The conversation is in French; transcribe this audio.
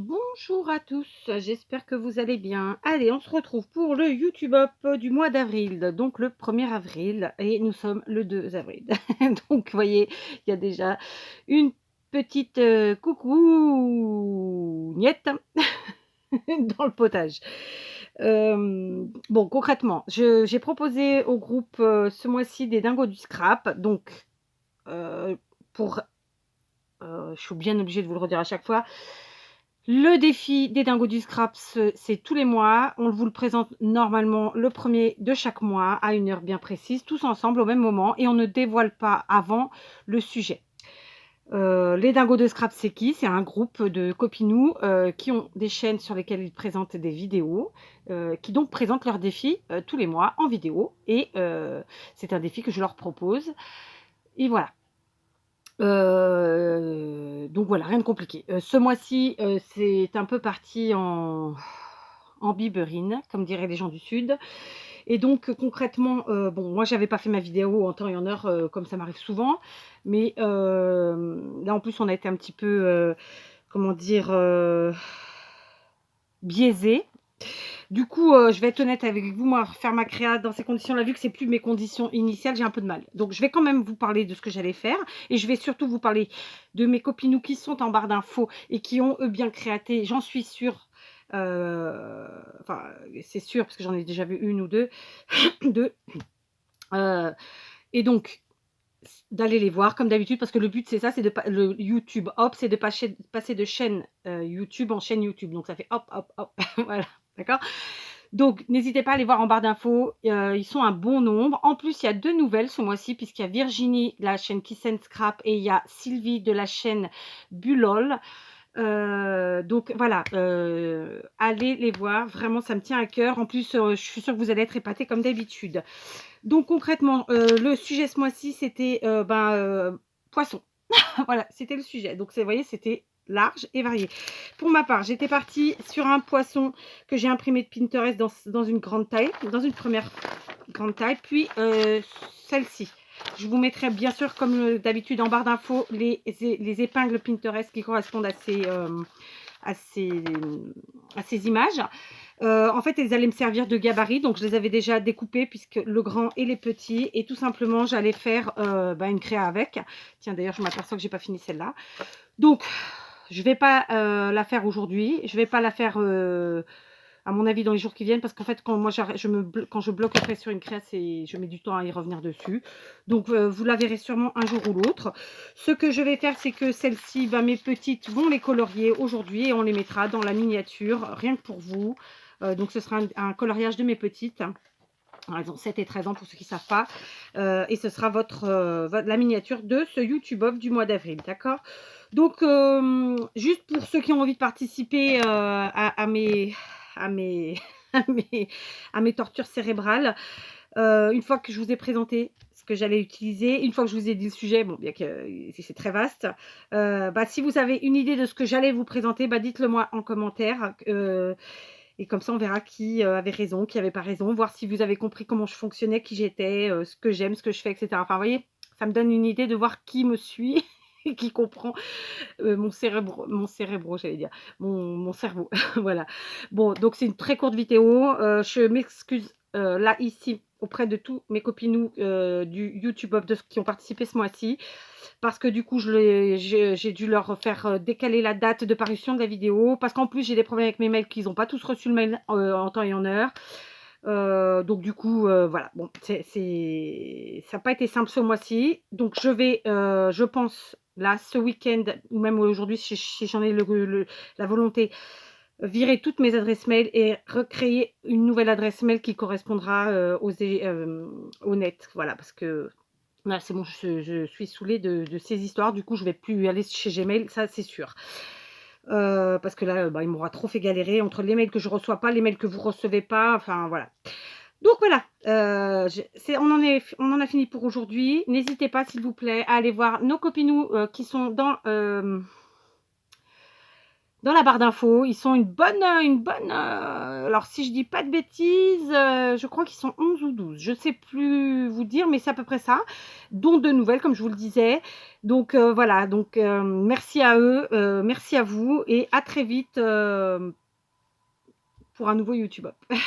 Bonjour à tous, j'espère que vous allez bien. Allez, on se retrouve pour le YouTube Up du mois d'avril, donc le 1er avril, et nous sommes le 2 avril. Donc, vous voyez, il y a déjà une petite coucougnette dans le potage. Bon, concrètement, j'ai proposé au groupe ce mois-ci des dingos du scrap, donc euh, pour je suis bien obligée de vous le redire à chaque fois. Le défi des dingos du scrap, c'est tous les mois. On vous le présente normalement le premier de chaque mois à une heure bien précise, tous ensemble au même moment, et on ne dévoile pas avant le sujet. Les dingos de scrap, c'est qui? C'est un groupe de copinous qui ont des chaînes sur lesquelles ils présentent des vidéos, qui donc présentent leurs défis tous les mois en vidéo. Et c'est un défi que je leur propose. Et voilà. Donc voilà, rien de compliqué. Ce mois-ci, c'est un peu parti en biberine, comme diraient les gens du sud. Et donc concrètement, bon, moi j'avais pas fait ma vidéo en temps et en heure, comme ça m'arrive souvent. Mais là en plus on a été un petit peu, comment dire? Biaisés. Du coup, je vais être honnête avec vous, moi, faire ma créa dans ces conditions-là, vu que c'est plus mes conditions initiales, j'ai un peu de mal. Donc, je vais quand même vous parler de ce que j'allais faire et je vais surtout vous parler de mes copinous qui sont en barre d'infos et qui ont, eux, bien créaté, j'en suis sûre, enfin, c'est sûr parce que j'en ai déjà vu une ou deux, deux. Et donc, d'aller les voir comme d'habitude parce que le but, c'est ça, c'est de le YouTube Hop, c'est de passer de chaîne YouTube en chaîne YouTube. Donc, ça fait hop, hop, hop, voilà, d'accord? Donc, n'hésitez pas à aller voir en barre d'infos. Ils sont un bon nombre. En plus, il y a 2 nouvelles ce mois-ci, puisqu'il y a Virginie de la chaîne Kiss and Scrap et il y a Sylvie de la chaîne Bulol. Donc voilà, allez les voir. Vraiment, ça me tient à cœur. En plus, je suis sûre que vous allez être épatés comme d'habitude. Donc concrètement, le sujet ce mois-ci, c'était poisson. Voilà, c'était le sujet. Donc, vous voyez, c'était large et varié. Pour ma part, j'étais partie sur un poisson que j'ai imprimé de Pinterest dans une grande taille, dans une première grande taille, puis celle-ci. Je vous mettrai bien sûr, comme d'habitude, en barre d'infos, les épingles Pinterest qui correspondent à ces, à ces images. En fait, elles allaient me servir de gabarit, donc je les avais déjà découpées puisque le grand et les petits, et tout simplement, j'allais faire une créa avec. Tiens, d'ailleurs, je m'aperçois que j'ai pas fini celle-là. Donc, je vais pas la faire aujourd'hui. Je vais pas la faire, à mon avis, dans les jours qui viennent, parce qu'en fait, quand moi quand je bloque après sur une créa, je mets du temps à y revenir dessus. Donc, vous la verrez sûrement un jour ou l'autre. Ce que je vais faire, c'est que celles-ci, mes petites vont les colorier aujourd'hui et on les mettra dans la miniature, rien que pour vous. Donc, ce sera un coloriage de mes petites. Elles ont 7 et 13 ans pour ceux qui ne savent pas. Et ce sera la miniature de ce YouTube Off du mois d'avril. D'accord? Donc, juste pour ceux qui ont envie de participer à mes, à, mes, à mes tortures cérébrales, une fois que je vous ai présenté ce que j'allais utiliser, une fois que je vous ai dit le sujet, bon, bien que c'est très vaste, si vous avez une idée de ce que j'allais vous présenter, dites-le moi en commentaire. Et comme ça, on verra qui avait raison, qui n'avait pas raison, voir si vous avez compris comment je fonctionnais, qui j'étais, ce que j'aime, ce que je fais, etc. Enfin, vous voyez, ça me donne une idée de voir qui me suit et qui comprend j'allais dire, mon cerveau. Voilà. Bon, donc c'est une très courte vidéo. Je m'excuse là, ici, auprès de tous mes copinous du YouTube Up qui ont participé ce mois-ci. Parce que du coup, j'ai dû leur faire décaler la date de parution de la vidéo. Parce qu'en plus, j'ai des problèmes avec mes mails qu'ils n'ont pas tous reçu le mail en temps et en heure. Donc du coup, voilà. Bon, ça n'a pas été simple ce mois-ci. Donc je vais, je pense, là, ce week-end, ou même aujourd'hui, si j'en ai la volonté, virer toutes mes adresses mail et recréer une nouvelle adresse mail qui correspondra au net. Voilà, parce que là, c'est bon, je suis saoulée de ces histoires. Du coup, je ne vais plus aller chez Gmail, ça, c'est sûr. Parce que là, il m'aura trop fait galérer entre les mails que je ne reçois pas, les mails que vous ne recevez pas. Enfin, voilà. Donc, voilà. On en a fini pour aujourd'hui. N'hésitez pas, s'il vous plaît, à aller voir nos copinous qui sont dans dans la barre d'infos. Ils sont une bonne, alors si je dis pas de bêtises, je crois qu'ils sont 11 ou 12. Je sais plus vous dire, mais c'est à peu près ça, dont 2 nouvelles comme je vous le disais. Donc voilà, donc merci à eux, merci à vous et à très vite, pour un nouveau YouTube Hop.